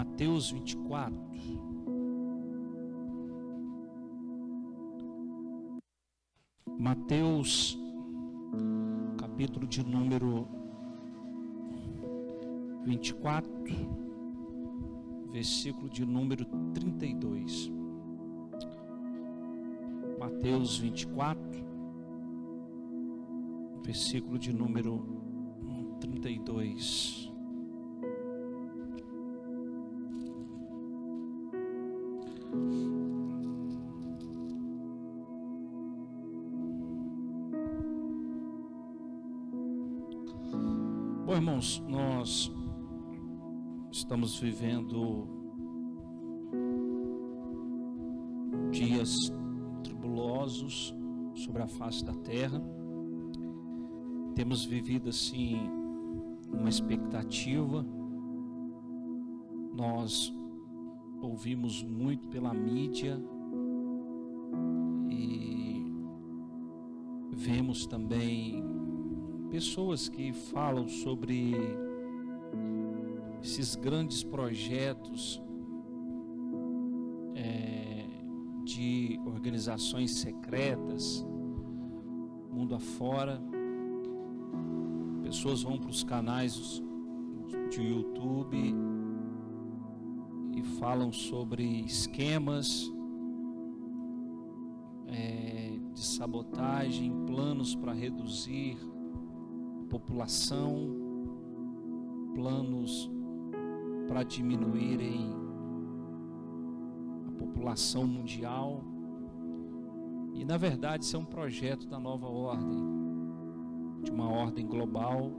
Mateus 24. Mateus, capítulo de número 24, versículo de número 32. Mateus 24, versículo de número 32. Bom, irmãos, nós estamos vivendo dias tribulosos sobre a face da terra. Temos vivido assim uma expectativa. Nós ouvimos muito pela mídia e vemos também pessoas que falam sobre esses grandes projetos de organizações secretas, mundo afora. Pessoas vão para os canais de YouTube e falam sobre esquemas de sabotagem, planos para reduzir população, planos para diminuírem a população mundial. E na verdade isso é um projeto da nova ordem, de uma ordem global,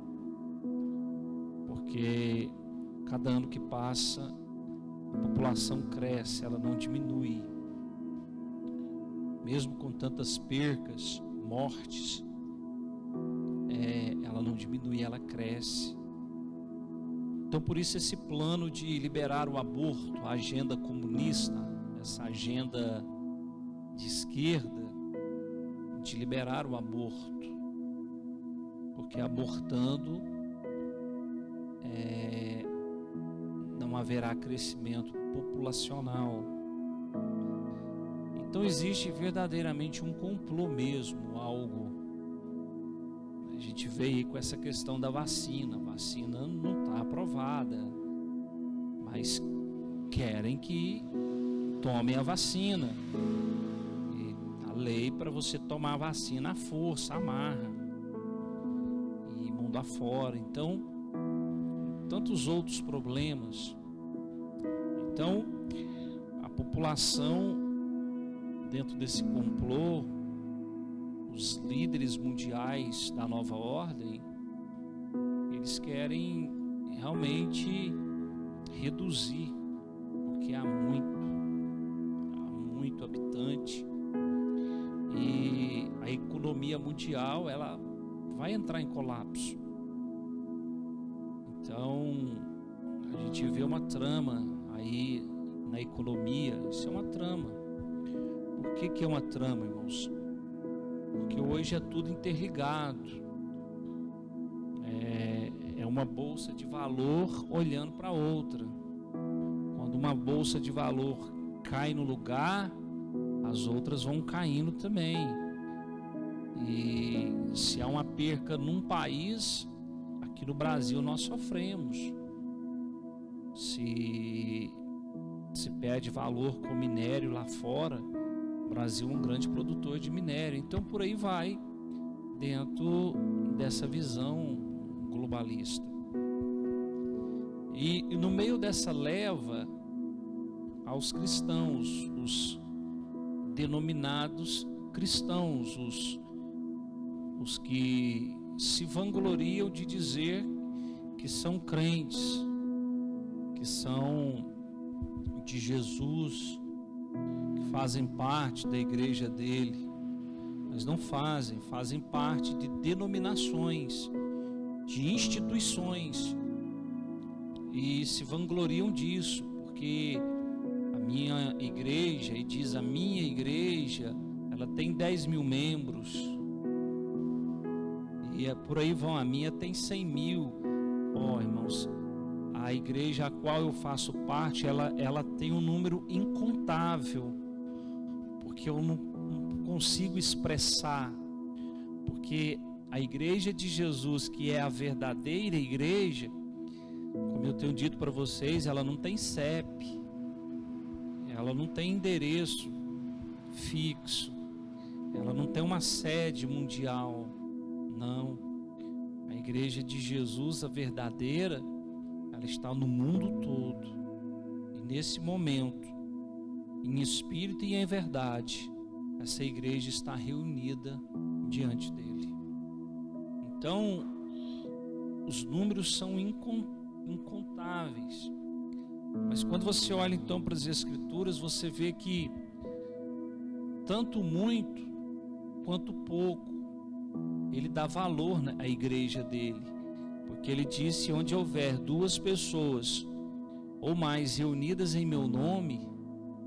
porque cada ano que passa a população cresce, ela não diminui. Mesmo com tantas percas, mortes, ela não diminui, ela cresce. Então por isso esse plano de liberar o aborto, a agenda comunista, essa agenda de esquerda, de liberar o aborto, porque abortando não haverá crescimento populacional. Então existe verdadeiramente um complô mesmo, algo. A gente veio com essa questão da vacina. A vacina não está aprovada, mas querem que tomem a vacina. E a lei para você tomar a vacina à força, amarra. E mundo afora. Então, tantos outros problemas. Então, a população, dentro desse complô, os líderes mundiais da nova ordem, eles querem realmente reduzir, porque há muito habitante, e a economia mundial ela vai entrar em colapso. Então a gente vê uma trama aí na economia. Isso é uma trama. Por que é uma trama, irmãos? Porque hoje é tudo interligado. É uma bolsa de valor olhando para outra. Quando uma bolsa de valor cai no lugar, as outras vão caindo também. E se há uma perca num país, aqui no Brasil nós sofremos. Se perde valor com minério lá fora, o Brasil é um grande produtor de minério. Então por aí vai, dentro dessa visão globalista. E no meio dessa leva, aos cristãos, os denominados cristãos, os que se vangloriam de dizer que são crentes, que são de Jesus, que fazem parte da igreja dele, mas não fazem parte de denominações, de instituições, e se vangloriam disso, porque a minha igreja, e diz a minha igreja, ela tem 10 mil membros, e por aí vão, a minha tem 100 mil. Irmãos, a igreja a qual eu faço parte, ela tem um número incontável, porque eu não consigo expressar, porque a igreja de Jesus, que é a verdadeira igreja, como eu tenho dito para vocês, ela não tem CEP, ela não tem endereço fixo, ela não tem uma sede mundial, não. A igreja de Jesus, a verdadeira, ela está no mundo todo, e nesse momento, em espírito e em verdade, essa igreja está reunida diante dele. Então, os números são incontáveis, mas quando você olha então para as Escrituras, você vê que tanto muito quanto pouco ele dá valor à igreja dele, porque ele disse: onde houver 2 pessoas ou mais reunidas em meu nome,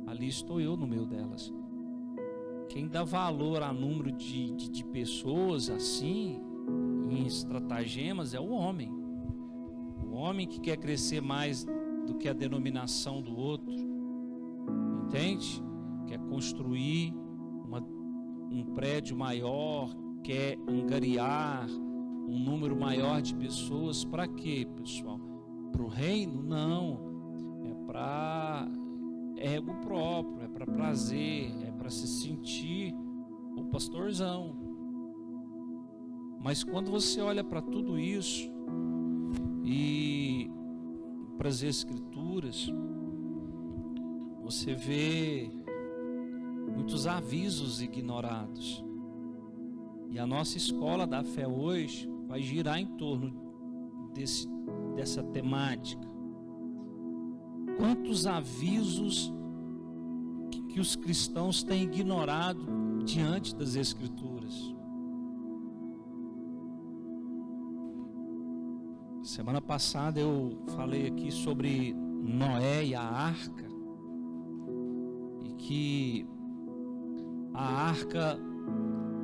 ali estou eu no meio delas. Quem dá valor a número de pessoas assim, em estratagemas, é o homem. O homem que quer crescer mais do que a denominação do outro, entende? Quer construir um prédio maior, quer angariar um número maior de pessoas. Para quê, pessoal? Para o reino? Não. É para ego próprio, é para prazer, é para se sentir o pastorzão. Mas quando você olha para tudo isso e para as Escrituras, você vê muitos avisos ignorados. E a nossa escola da fé hoje vai girar em torno dessa temática. Quantos avisos que os cristãos têm ignorado diante das Escrituras? Semana passada eu falei aqui sobre Noé e a arca, e que a arca,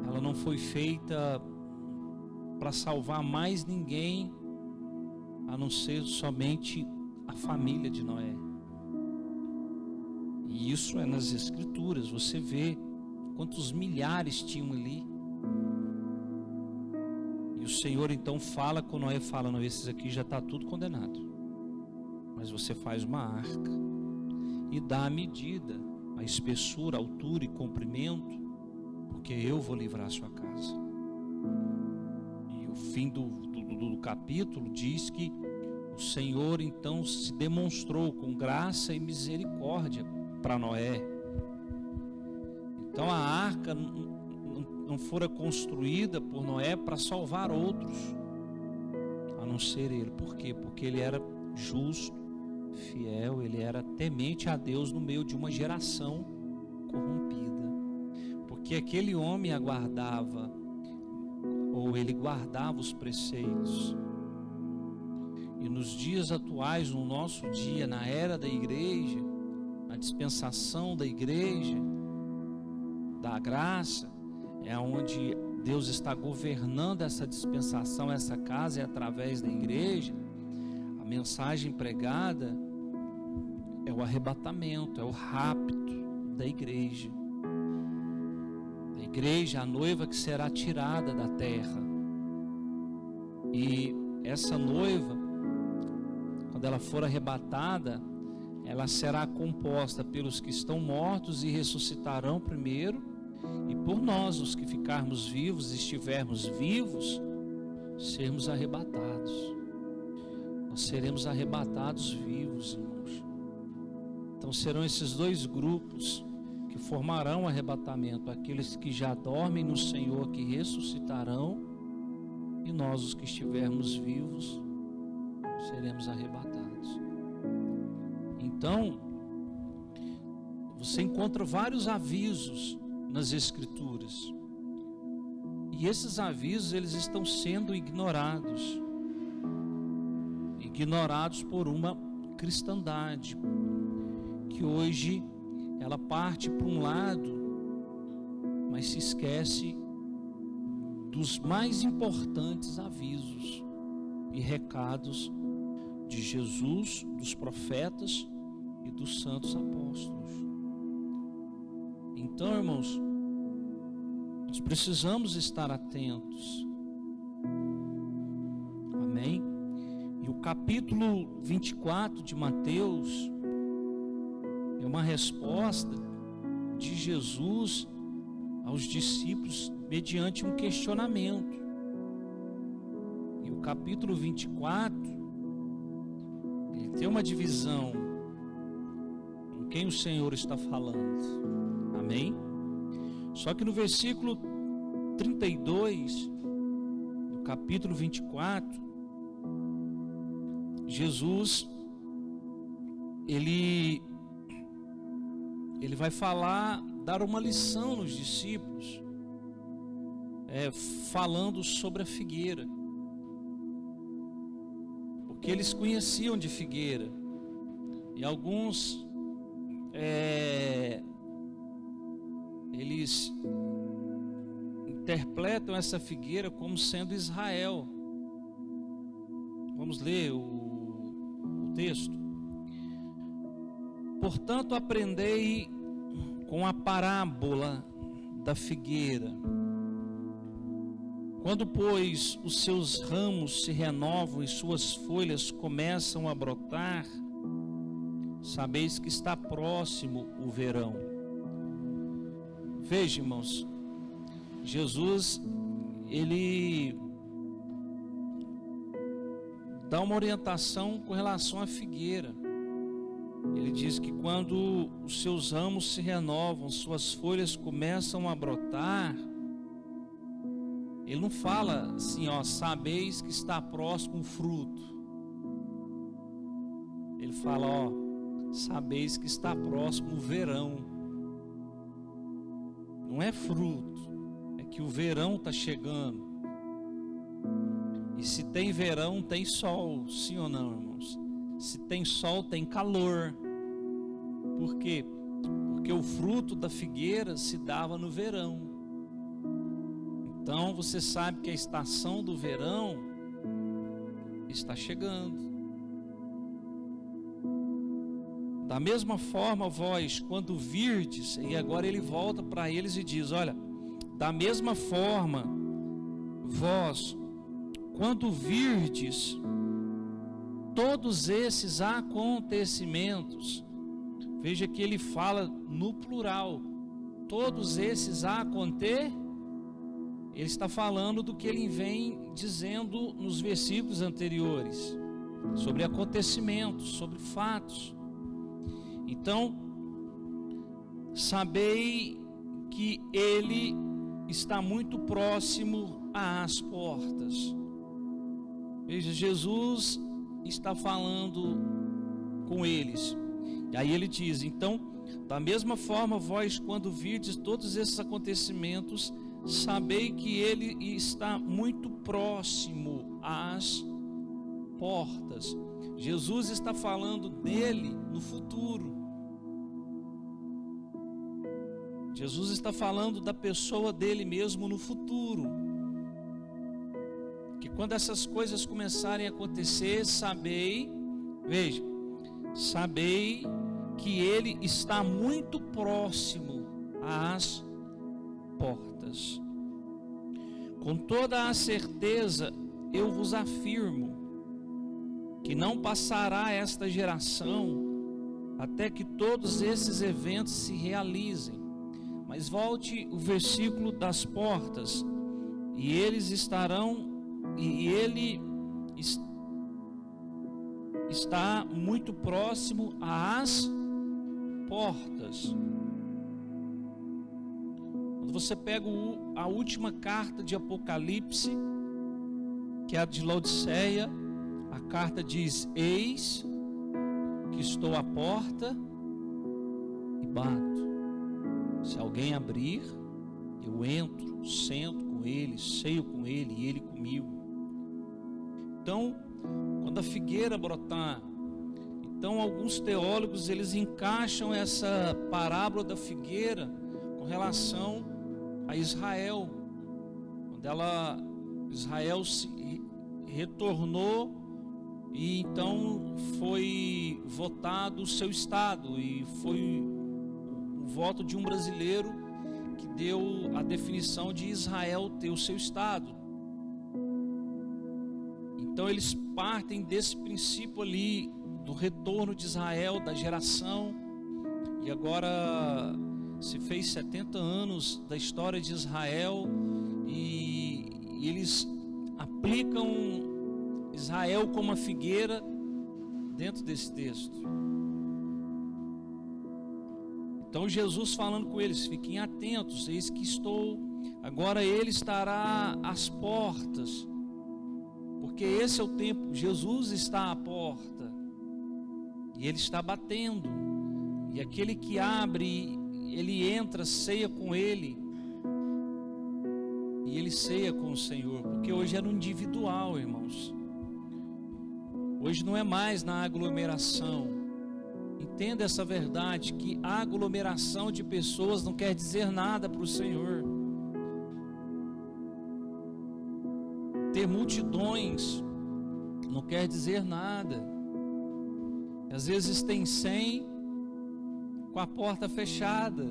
ela não foi feita para salvar mais ninguém, a não ser somente a família de Noé. E isso é nas Escrituras, você vê quantos milhares tinham ali. E o Senhor então fala com Noé, fala: não, esses aqui já está tudo condenado, mas você faz uma arca e dá a medida, a espessura, a altura e comprimento, porque eu vou livrar a sua casa. E o fim do capítulo diz que o Senhor então se demonstrou com graça e misericórdia para Noé. Então a arca não fora construída por Noé para salvar outros, a não ser ele. Por quê? Porque ele era justo, fiel, ele era temente a Deus no meio de uma geração corrompida. Porque aquele homem aguardava, ou ele guardava os preceitos. E nos dias atuais, no nosso dia, na era da igreja, na dispensação da igreja, da graça, é onde Deus está governando essa dispensação, essa casa, é através da igreja. A mensagem pregada é o arrebatamento, é o rapto da igreja. A igreja, a noiva que será tirada da terra. E essa noiva, quando ela for arrebatada, ela será composta pelos que estão mortos e ressuscitarão primeiro, e por nós, os que ficarmos vivos, estivermos vivos, sermos arrebatados. Nós seremos arrebatados vivos, irmãos. Então serão esses 2 grupos que formarão o arrebatamento: aqueles que já dormem no Senhor, que ressuscitarão, e nós, os que estivermos vivos, seremos arrebatados. Então, você encontra vários avisos nas Escrituras, e esses avisos, eles estão sendo ignorados por uma cristandade que hoje ela parte para um lado, mas se esquece dos mais importantes avisos e recados de Jesus, dos profetas e dos santos apóstolos. Então, irmãos, nós precisamos estar atentos. Amém? E o capítulo 24 de Mateus é uma resposta de Jesus aos discípulos mediante um questionamento. E o capítulo 24, ele tem uma divisão com quem o Senhor está falando. Amém? Só que no versículo 32 do capítulo 24, Jesus ele vai dar uma lição nos discípulos, falando sobre a figueira, porque eles conheciam de figueira, e alguns eles interpretam essa figueira como sendo Israel. Vamos ler o texto. Portanto, aprendei com a parábola da figueira. Quando, pois, os seus ramos se renovam e suas folhas começam a brotar, sabeis que está próximo o verão. Veja, irmãos, Jesus, ele dá uma orientação com relação à figueira. Ele diz que quando os seus ramos se renovam, suas folhas começam a brotar, ele não fala assim, sabeis que está próximo o fruto. Ele fala, sabeis que está próximo o verão. Não é fruto, é que o verão está chegando. E se tem verão, tem sol, sim ou não, irmãos? Se tem sol, tem calor. Por quê? Porque o fruto da figueira se dava no verão. Então você sabe que a estação do verão está chegando. Da mesma forma, vós, quando virdes, e agora ele volta para eles e diz, olha, da mesma forma, vós, quando virdes todos esses acontecimentos, veja que ele fala no plural, todos esses acontecimentos, ele está falando do que ele vem dizendo nos versículos anteriores, sobre acontecimentos, sobre fatos. Então, sabei que ele está muito próximo às portas. Veja, Jesus está falando com eles. E aí ele diz, então, da mesma forma, vós, quando virdes todos esses acontecimentos, sabei que ele está muito próximo às portas. Jesus está falando dele no futuro. Jesus está falando da pessoa dele mesmo no futuro. Que quando essas coisas começarem a acontecer, sabei que ele está muito próximo às portas. Com toda a certeza eu vos afirmo que não passará esta geração até que todos esses eventos se realizem. Mas volte o versículo das portas, e eles estarão, e ele está muito próximo às portas. Quando você pega a última carta de Apocalipse, que é a de Laodiceia, a carta diz, eis que estou à porta e bato. Se alguém abrir, eu entro, sento com ele, ceio com ele e ele comigo. Então, quando a figueira brotar, então alguns teólogos eles encaixam essa parábola da figueira com relação a Israel, quando Israel se retornou e então foi votado o seu estado, e foi o voto de um brasileiro que deu a definição de Israel ter o seu estado. Então eles partem desse princípio ali, do retorno de Israel, da geração, e agora se fez 70 anos da história de Israel, e eles aplicam Israel como a figueira dentro desse texto. Então Jesus falando com eles: fiquem atentos, eis que estou, agora ele estará às portas, porque esse é o tempo, Jesus está à porta, e ele está batendo, e aquele que abre, ele entra, ceia com ele, e ele ceia com o Senhor, porque hoje era individual, irmãos. Hoje não é mais na aglomeração. Entenda essa verdade, que a aglomeração de pessoas não quer dizer nada para o Senhor. Ter multidões não quer dizer nada. Às vezes tem 100 com a porta fechada,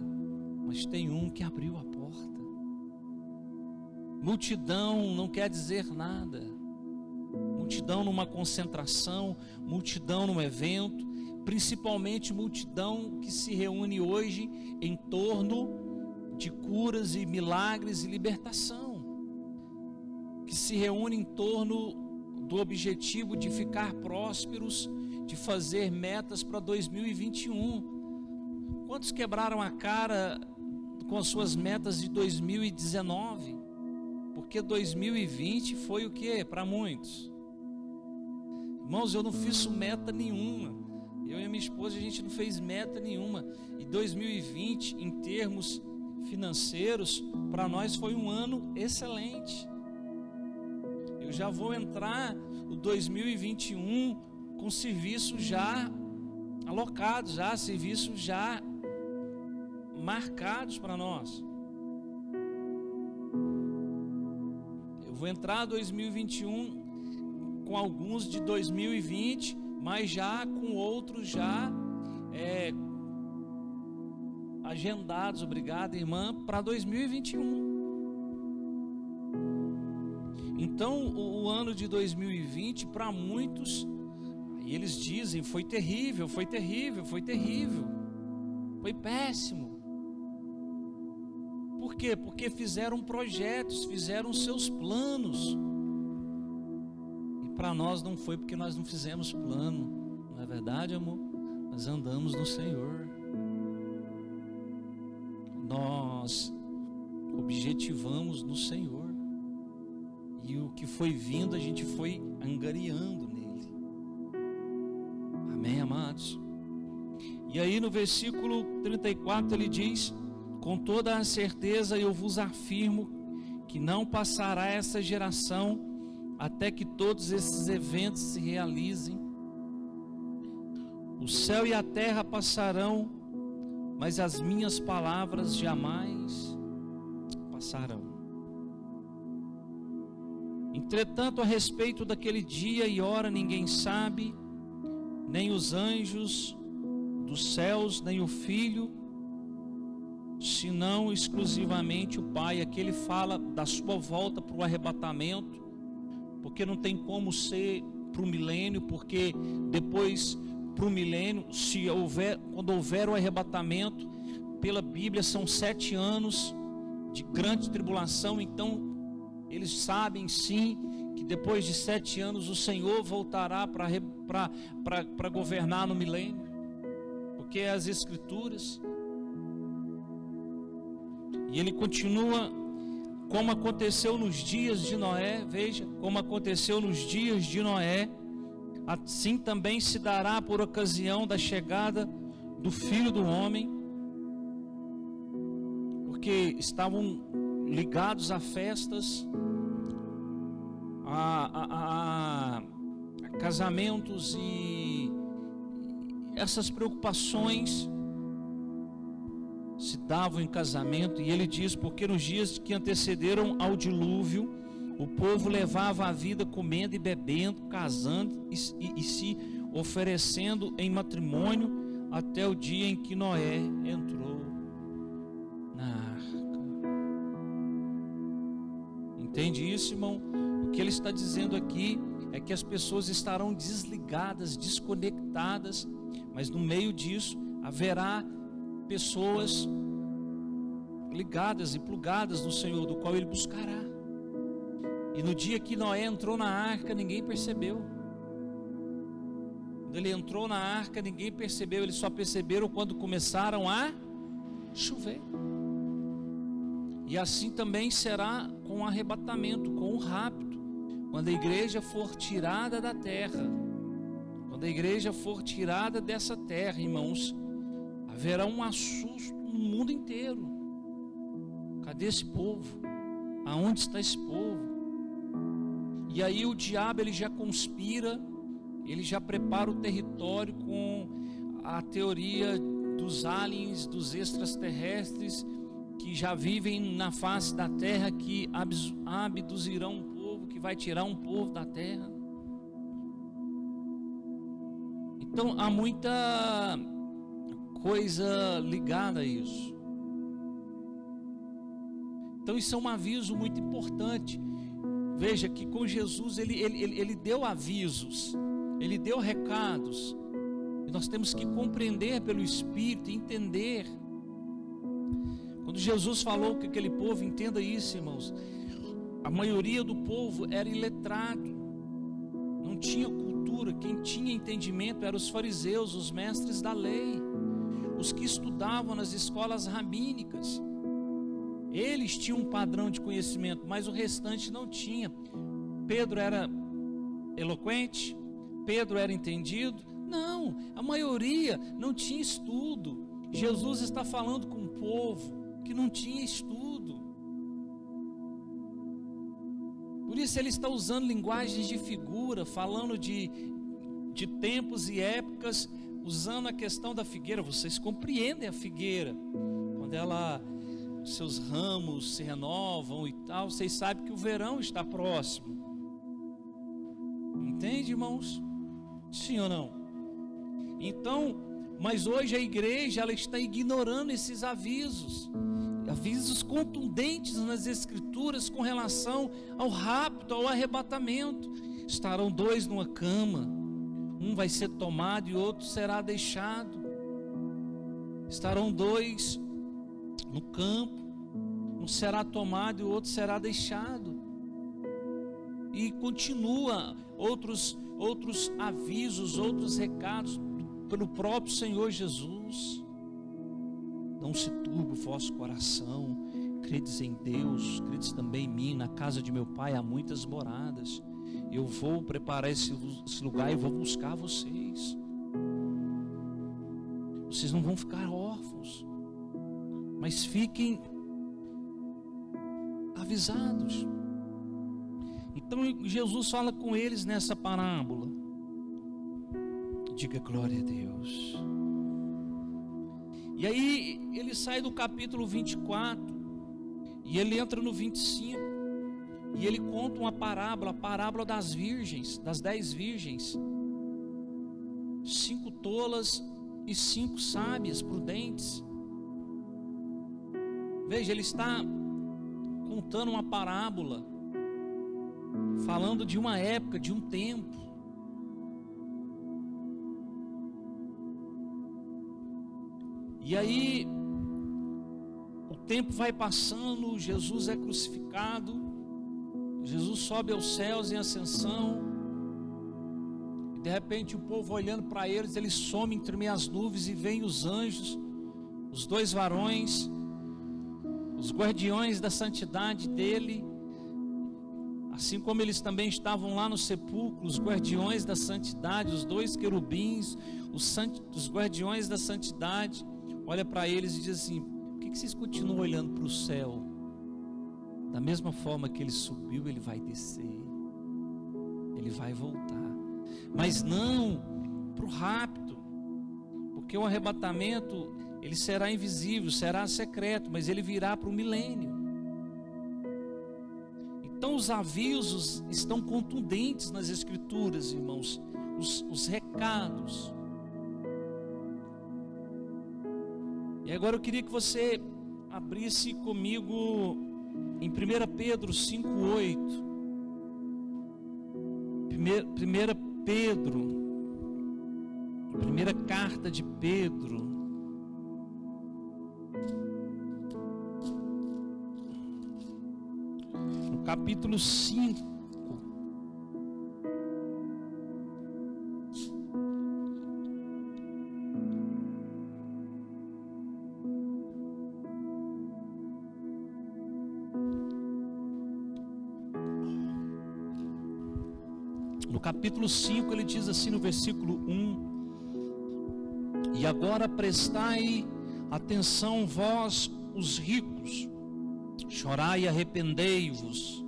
mas tem um que abriu a porta. Multidão não quer dizer nada. Multidão numa concentração, multidão num evento, principalmente multidão que se reúne hoje em torno de curas e milagres e libertação, que se reúne em torno do objetivo de ficar prósperos, de fazer metas para 2021. Quantos quebraram a cara com as suas metas de 2019? Porque 2020 foi o que para muitos? Irmãos, eu não fiz meta nenhuma. Eu e a minha esposa, a gente não fez meta nenhuma. E 2020, em termos financeiros, para nós foi um ano excelente. Eu já vou entrar no 2021 com serviços já alocados, já serviços já marcados para nós. Eu vou entrar 2021 com alguns de 2020, mas já com outros já agendados, obrigado irmã, para 2021. Então o ano de 2020 para muitos, e eles dizem, foi terrível, foi terrível, foi terrível, foi péssimo. Por quê? Porque fizeram projetos, fizeram seus planos. E para nós não foi, porque nós não fizemos plano. Não é verdade, amor? Nós andamos no Senhor. Nós objetivamos no Senhor. E o que foi vindo, a gente foi angariando nele. Amém, amados? E aí no versículo 34 ele diz: com toda a certeza eu vos afirmo que não passará essa geração até que todos esses eventos se realizem. O céu e a terra passarão, mas as minhas palavras jamais passarão. Entretanto, a respeito daquele dia e hora ninguém sabe, nem os anjos dos céus, nem o Filho, senão exclusivamente o Pai. Aqui ele fala da sua volta para o arrebatamento, porque não tem como ser para o milênio, porque depois para o milênio, quando houver o arrebatamento, pela Bíblia são 7 anos de grande tribulação. Então eles sabem sim que depois de 7 anos o Senhor voltará para governar no milênio, porque as Escrituras. E ele continua: como aconteceu nos dias de Noé, veja, como aconteceu nos dias de Noé, assim também se dará por ocasião da chegada do Filho do Homem, porque estavam ligados a festas, a casamentos e essas preocupações se davam em casamento. E ele diz: porque nos dias que antecederam ao dilúvio o povo levava a vida comendo e bebendo, casando e se oferecendo em matrimônio até o dia em que Noé entrou na arca. Entende isso, irmão? O que ele está dizendo aqui é que as pessoas estarão desligadas, desconectadas, mas no meio disso haverá pessoas ligadas e plugadas no Senhor, do qual ele buscará. E no dia que Noé entrou na arca, ninguém percebeu. Quando ele entrou na arca, ninguém percebeu. Eles só perceberam quando começaram a chover. E assim também será com o arrebatamento, com o rapto. Quando a igreja for tirada da terra, quando a igreja for tirada dessa terra, irmãos, haverá um assusto no mundo inteiro. Cadê esse povo? Aonde está esse povo? E aí o diabo, ele já conspira, ele já prepara o território com a teoria dos aliens, dos extraterrestres que já vivem na face da terra, que abduzirão um povo, que vai tirar um povo da terra. Então há muita coisa ligada a isso. Então isso é um aviso muito importante. Veja que com Jesus ele deu avisos, ele deu recados, e nós temos que compreender pelo Espírito, entender. Quando Jesus falou que aquele povo, entenda isso, irmãos, a maioria do povo era iletrado, não tinha cultura. Quem tinha entendimento eram os fariseus, os mestres da lei, os que estudavam nas escolas rabínicas. Eles tinham um padrão de conhecimento, mas o restante não tinha. Pedro era eloquente? Pedro era entendido? Não, a maioria não tinha estudo. Jesus está falando com um povo que não tinha estudo. Por isso ele está usando linguagens de figura, falando de tempos e épocas, usando a questão da figueira. Vocês compreendem a figueira, quando seus ramos se renovam e tal, vocês sabem que o verão está próximo. Entende, irmãos? Sim ou não? Então, mas hoje a igreja, ela está ignorando esses avisos contundentes nas escrituras com relação ao rapto, ao arrebatamento. Estarão dois numa cama, um vai ser tomado e outro será deixado. Estarão dois no campo, um será tomado e o outro será deixado. E continua outros avisos, outros recados pelo próprio Senhor Jesus. Não se turbe o vosso coração, credes em Deus, credes também em mim. Na casa de meu pai há muitas moradas. Eu vou preparar esse lugar e vou buscar vocês. Vocês não vão ficar órfãos, mas fiquem avisados. Então Jesus fala com eles nessa parábola. Diga glória a Deus. E aí ele sai do capítulo 24 e ele entra no 25 e ele conta uma parábola, a parábola das virgens, das 10 virgens, 5 tolas e 5 sábias, prudentes. Veja, ele está contando uma parábola, falando de uma época, de um tempo. E aí o tempo vai passando, Jesus é crucificado, Jesus sobe aos céus em ascensão, e de repente o povo olhando para eles, ele some entre meio às nuvens e vem os anjos, os 2 varões, os guardiões da santidade dele, assim como eles também estavam lá no sepulcro, os guardiões da santidade, os 2 querubins, os guardiões da santidade, olha para eles e diz assim: por que vocês continuam olhando para o céu? Da mesma forma que ele subiu, ele vai descer, ele vai voltar, mas não para o rapto, porque o arrebatamento, ele será invisível, será secreto, mas ele virá para o milênio. Então os avisos estão contundentes nas Escrituras, irmãos, os recados. E agora eu queria que você abrisse comigo em 1 Pedro 5,8. 1 Pedro, primeira carta de Pedro, no capítulo 5. No capítulo 5 ele diz assim no versículo 1: E agora prestai atenção vós os ricos, chorai e arrependei-vos,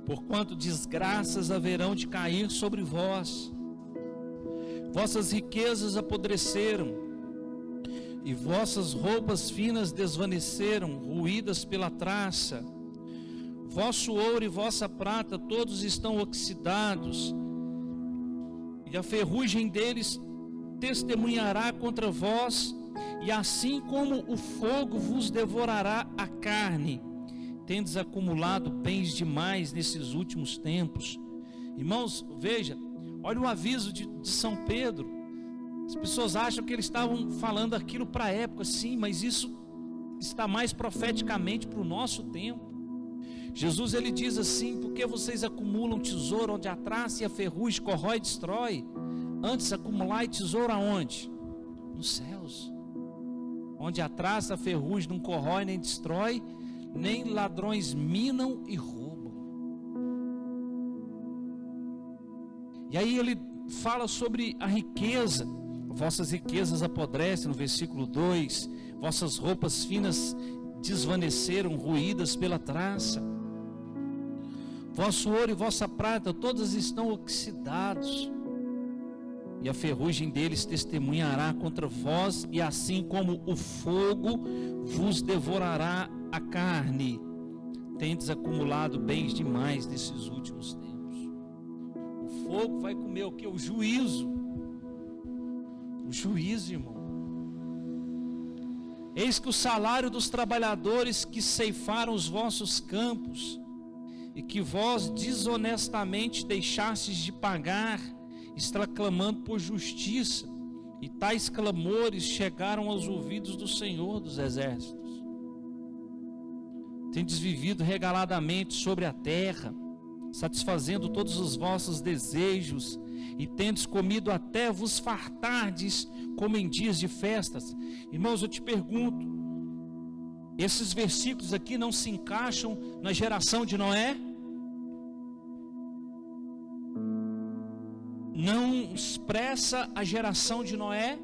porquanto desgraças haverão de cair sobre vós. Vossas riquezas apodreceram, e vossas roupas finas desvaneceram, ruídas pela traça. Vosso ouro e vossa prata todos estão oxidados, e a ferrugem deles testemunhará contra vós, e assim como o fogo vos devorará a carne. Tendes acumulado bens demais nesses últimos tempos. Irmãos, veja, olha o aviso de São Pedro. As pessoas acham que eles estavam falando aquilo para a época, sim, mas isso está mais profeticamente para o nosso tempo. Jesus ele diz assim: porque vocês acumulam tesouro onde a traça e a ferrugem corrói e destrói, antes acumulai tesouro aonde? Nos céus, onde a traça, a ferrugem não corrói nem destrói, nem ladrões minam e roubam. E aí ele fala sobre a riqueza. Vossas riquezas apodrecem, no versículo 2, vossas roupas finas desvaneceram, ruídas pela traça. Vosso ouro e vossa prata todas estão oxidados, e a ferrugem deles testemunhará contra vós, e assim como o fogo vos devorará a carne. Tendes acumulado bens demais nesses últimos tempos. O fogo vai comer o que? O juízo. O juízo, irmão. Eis que o salário dos trabalhadores que ceifaram os vossos campos, e que vós desonestamente deixastes de pagar, está clamando por justiça, e tais clamores chegaram aos ouvidos do Senhor dos Exércitos. Tendes vivido regaladamente sobre a terra, satisfazendo todos os vossos desejos, e tendes comido até vos fartardes, como em dias de festas. Irmãos, eu te pergunto, esses versículos aqui não se encaixam na geração de Noé? Não expressa a geração de Noé?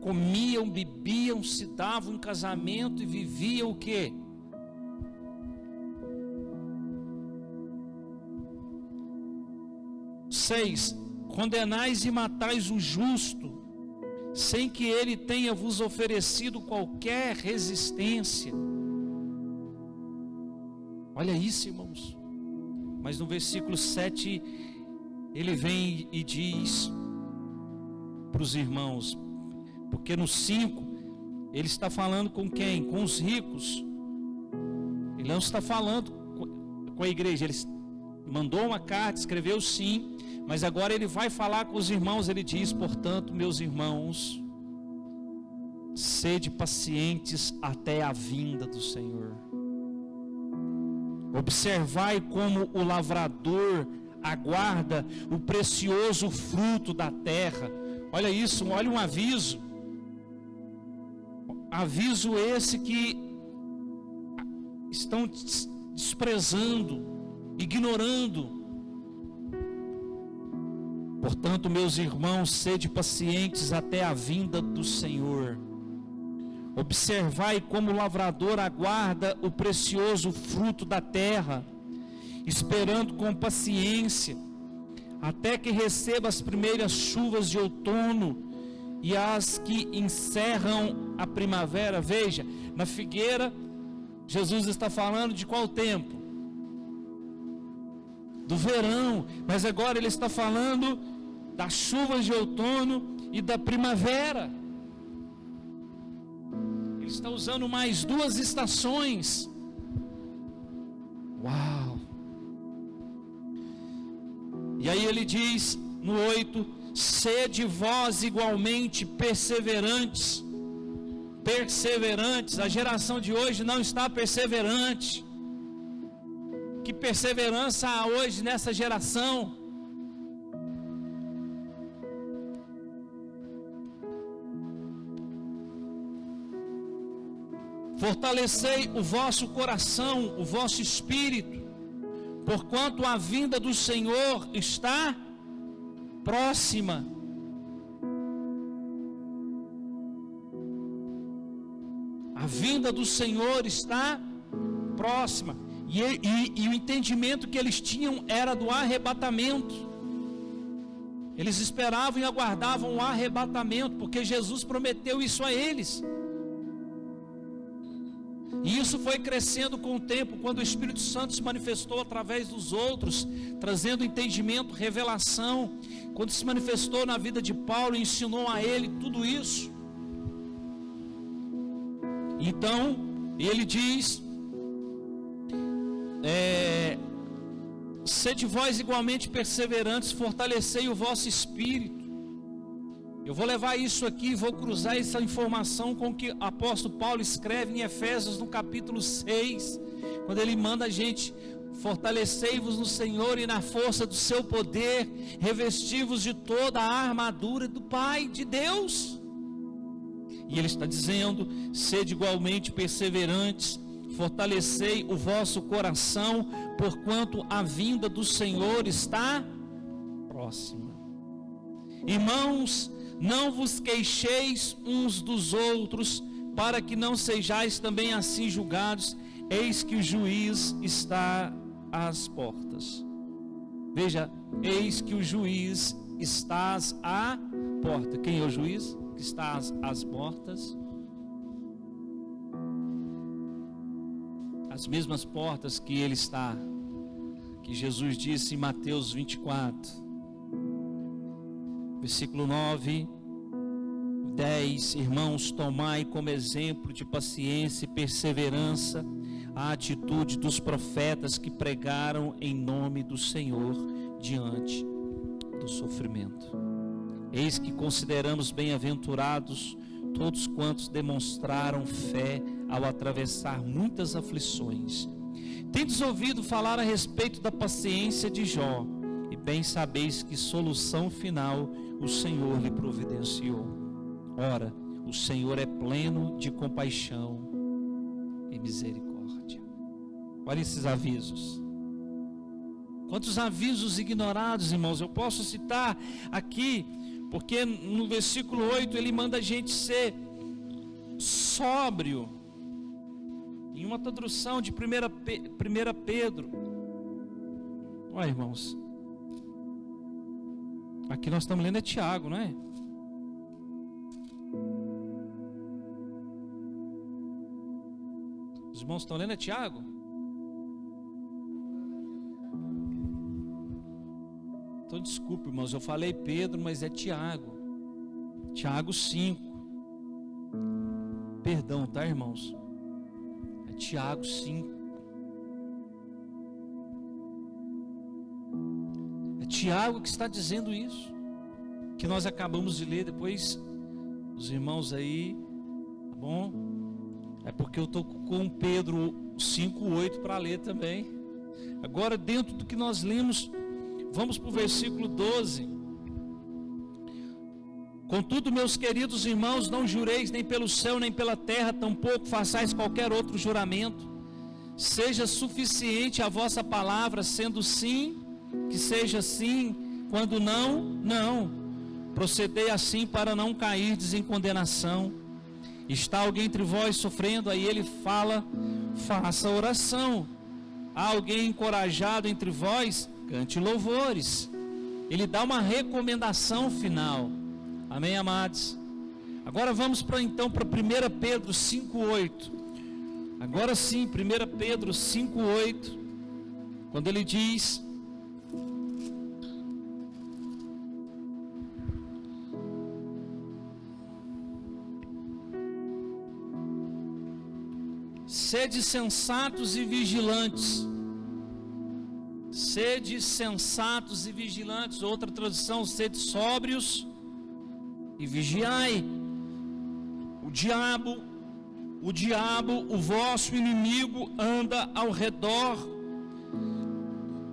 Comiam, bebiam, se davam em casamento e viviam o quê? Seis, condenais e matais o justo, sem que ele tenha vos oferecido qualquer resistência. Olha isso, irmãos. Mas no versículo 7, ele vem e diz para os irmãos, porque no 5, ele está falando com quem? Com os ricos. Ele não está falando com a igreja. Ele mandou uma carta, escreveu sim, mas agora ele vai falar com os irmãos. Ele diz: portanto, meus irmãos, sede pacientes até a vinda do Senhor. Observai como o lavrador aguarda o precioso fruto da terra. Olha isso, olha um aviso. Aviso esse que estão desprezando, ignorando. Portanto, meus irmãos, sede pacientes até a vinda do Senhor. Observai como o lavrador aguarda o precioso fruto da terra, esperando com paciência, até que receba as primeiras chuvas de outono e as que encerram a primavera. Veja, na figueira, Jesus está falando de qual tempo? do verão, mas agora ele está falando das chuvas de outono e da primavera. Ele está usando mais duas estações. Uau! E aí ele diz no 8: sede vós igualmente perseverantes. Perseverantes. A geração de hoje não está perseverante. Que perseverança há hoje nessa geração? Fortalecei o vosso coração, o vosso espírito, porquanto a vinda do Senhor está próxima. A vinda do Senhor está próxima. E o entendimento que eles tinham era do arrebatamento. Eles esperavam e aguardavam o arrebatamento, porque Jesus prometeu isso a eles. E isso foi crescendo com o tempo, quando o Espírito Santo se manifestou através dos outros, trazendo entendimento, revelação. Quando se manifestou na vida de Paulo, ensinou a ele tudo isso. Então, ele diz: sede vós igualmente perseverantes, fortalecei o vosso espírito. Eu vou levar isso aqui, vou cruzar essa informação com o que o apóstolo Paulo escreve em Efésios no capítulo 6, quando ele manda a gente: fortalecei-vos no Senhor e na força do seu poder, revesti-vos de toda a armadura do Pai, de Deus. E ele está dizendo: sede igualmente perseverantes, fortalecei o vosso coração, porquanto a vinda do Senhor está próxima. Irmãos, não vos queixeis uns dos outros, para que não sejais também assim julgados. Eis que o juiz está às portas. Veja, eis que o juiz está à porta. Quem é o juiz que está às portas? As mesmas portas que ele está, que Jesus disse em Mateus 24, versículo 9, 10: irmãos, tomai como exemplo de paciência e perseverança a atitude dos profetas que pregaram em nome do Senhor diante do sofrimento. Eis que consideramos bem-aventurados todos quantos demonstraram fé ao atravessar muitas aflições. Tendes ouvido falar a respeito da paciência de Jó, e bem sabeis que solução final o Senhor lhe providenciou. Ora, o Senhor é pleno de compaixão e misericórdia. Olha esses avisos. Quantos avisos ignorados, irmãos. Eu posso citar aqui, porque no versículo 8 ele manda a gente ser sóbrio. Em uma tradução de 1 Pedro. Olha, irmãos, aqui nós estamos lendo é Tiago, não é? Os irmãos estão lendo é Tiago? Então desculpe, irmãos, eu falei Pedro, mas é Tiago. Tiago 5. Perdão, tá, irmãos? É Tiago 5. É Tiago que está dizendo isso, que nós acabamos de ler. Depois os irmãos aí, tá bom? É porque eu estou com Pedro 5:8 para ler também. Agora, dentro do que nós lemos, vamos para o versículo 12. Contudo, meus queridos irmãos, não jureis nem pelo céu, nem pela terra, tampouco façais qualquer outro juramento. Seja suficiente a vossa palavra, sendo sim, que seja sim, quando não, não. Procedei assim para não cairdes em condenação. Está alguém entre vós sofrendo? Aí ele fala: faça oração. Há alguém encorajado entre vós? Cante louvores. Ele dá uma recomendação final. Amém, amados? Agora vamos para 1 Pedro 5:8. Agora sim, 1 Pedro 5:8, quando ele diz: Sede sensatos e vigilantes. Sede sensatos e vigilantes. Outra tradução, sede sóbrios e vigiai. O diabo, o vosso inimigo, anda ao redor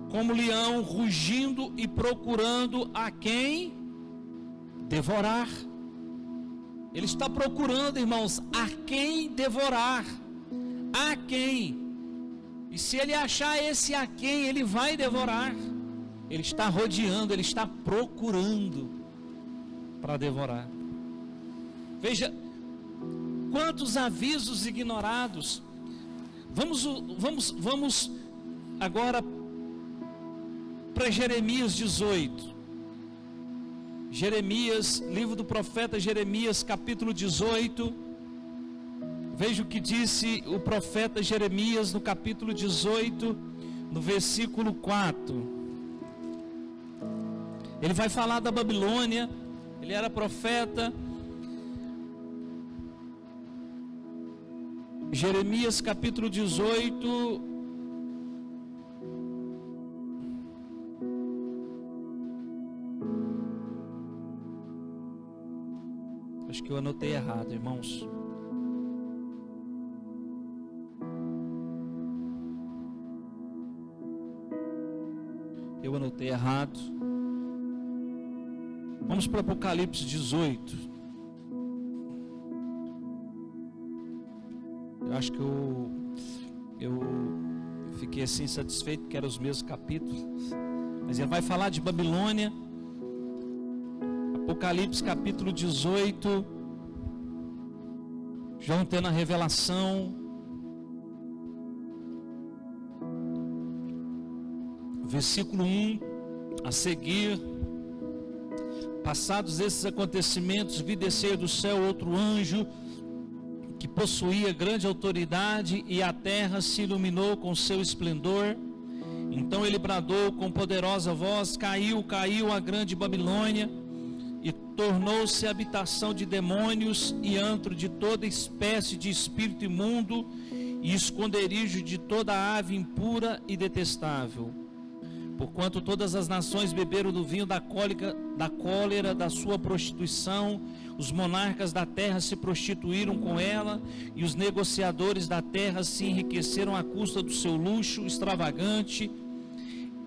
como leão, rugindo e procurando a quem devorar. Ele está procurando, irmãos, a quem devorar. A quem? E se ele achar esse a quem, ele vai devorar. Ele está rodeando, ele está procurando para devorar. Veja quantos avisos ignorados. Vamos agora para Jeremias 18. Jeremias, livro do profeta Jeremias, capítulo 18. Veja o que disse o profeta Jeremias no capítulo 18, no versículo 4. Ele vai falar da Babilônia. Ele era profeta. Jeremias capítulo 18, acho que eu anotei errado, irmãos. Eu anotei errado. Vamos para Apocalipse 18. Eu acho que eu fiquei assim satisfeito porque eram os mesmos capítulos. Mas ele vai falar de Babilônia. Apocalipse capítulo 18. João tendo a revelação. Versículo 1 a seguir. Passados esses acontecimentos, vi descer do céu outro anjo que possuía grande autoridade, e a terra se iluminou com seu esplendor. Então ele bradou com poderosa voz: caiu a grande Babilônia, e tornou-se habitação de demônios e antro de toda espécie de espírito imundo, e esconderijo de toda ave impura e detestável. Porquanto todas as nações beberam do vinho da cólera da sua prostituição, os monarcas da terra se prostituíram com ela, e os negociadores da terra se enriqueceram à custa do seu luxo extravagante.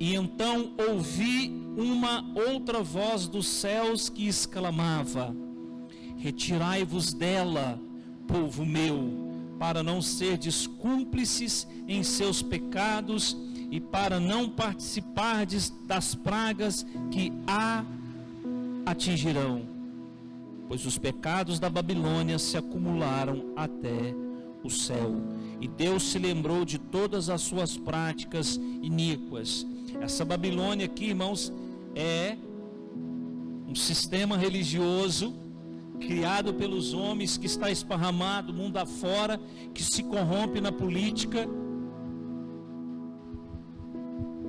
E então ouvi uma outra voz dos céus que exclamava: retirai-vos dela, povo meu, para não serdes cúmplices em seus pecados, e para não participardes das pragas que a atingirão, pois os pecados da Babilônia se acumularam até o céu, e Deus se lembrou de todas as suas práticas iníquas. Essa Babilônia aqui, irmãos, é um sistema religioso criado pelos homens, que está esparramado mundo afora, que se corrompe na política,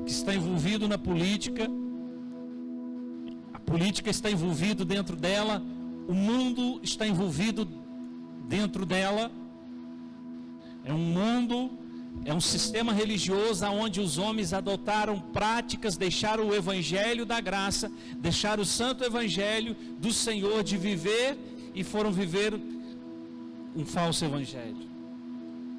que está envolvido na política. A política está envolvida dentro dela, o mundo está envolvido dentro dela. É um mundo, é um sistema religioso onde os homens adotaram práticas, deixaram o evangelho da graça, deixaram o santo evangelho do Senhor de viver, e foram viver um falso evangelho,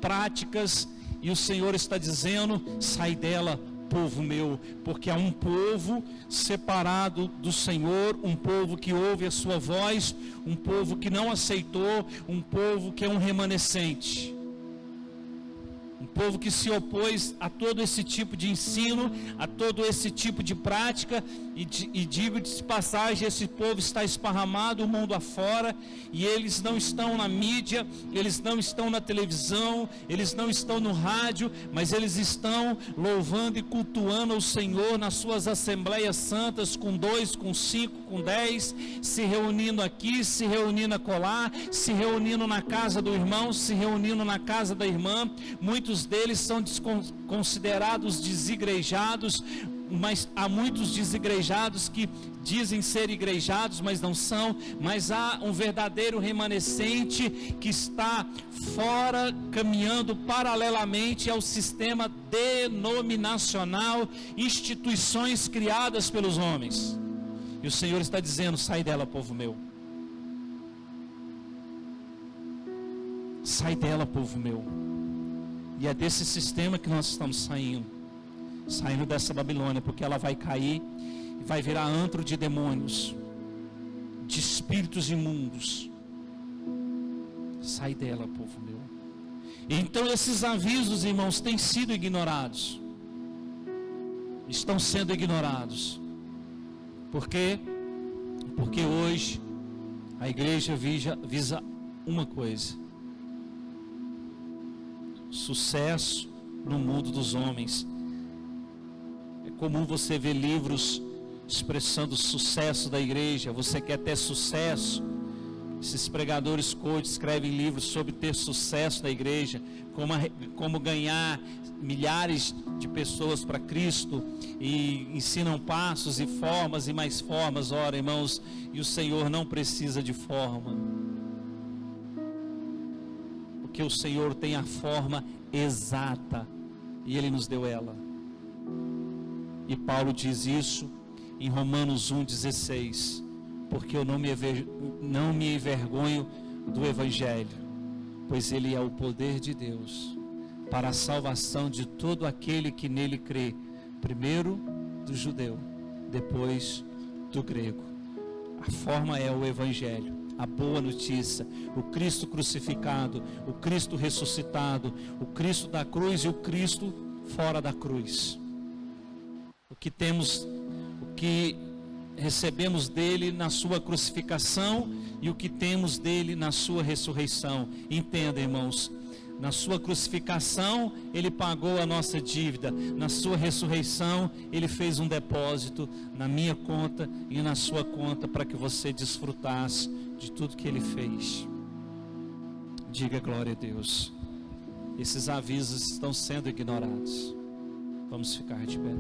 práticas. E o Senhor está dizendo: sai dela, povo meu, porque há um povo separado do Senhor, um povo que ouve a sua voz, um povo que não aceitou, um povo que é um remanescente, um povo que se opôs a todo esse tipo de ensino, a todo esse tipo de prática. E digo de passagem, esse povo está esparramado o mundo afora, e eles não estão na mídia, eles não estão na televisão, eles não estão no rádio, mas eles estão louvando e cultuando o Senhor nas suas assembleias santas, com 2, com 5, com 10, se reunindo aqui, se reunindo acolá, se reunindo na casa do irmão, se reunindo na casa da irmã. Muitos deles são considerados desigrejados, mas há muitos desigrejados que dizem ser igrejados, mas não são. Mas há um verdadeiro remanescente que está fora, caminhando paralelamente ao sistema denominacional, instituições criadas pelos homens. E o Senhor está dizendo: sai dela, povo meu. Sai dela, povo meu. E é desse sistema que nós estamos saindo dessa Babilônia, porque ela vai cair e vai virar antro de demônios, de espíritos imundos. Sai dela, povo meu. Então esses avisos, irmãos, têm sido ignorados, estão sendo ignorados. Por quê? Porque hoje a igreja visa uma coisa: sucesso no mundo dos homens. É comum você ver livros expressando o sucesso da igreja. Você quer ter sucesso? Esses pregadores coach escrevem livros sobre ter sucesso da igreja, como ganhar milhares de pessoas para Cristo, e ensinam passos e formas e mais formas. Ora, irmãos, e o Senhor não precisa de forma, porque o Senhor tem a forma exata e Ele nos deu ela. E Paulo diz isso em Romanos 1,16: porque eu não me envergonho do Evangelho, pois ele é o poder de Deus para a salvação de todo aquele que nele crê, primeiro do judeu, depois do grego. A forma é o Evangelho, a boa notícia, o Cristo crucificado, o Cristo ressuscitado, o Cristo da cruz e o Cristo fora da cruz. O que recebemos dele na sua crucificação e o que temos dele na sua ressurreição. Entenda, irmãos, na sua crucificação ele pagou a nossa dívida, na sua ressurreição ele fez um depósito na minha conta e na sua conta, para que você desfrutasse de tudo que ele fez. Diga glória a Deus. Esses avisos estão sendo ignorados. Vamos ficar de pé.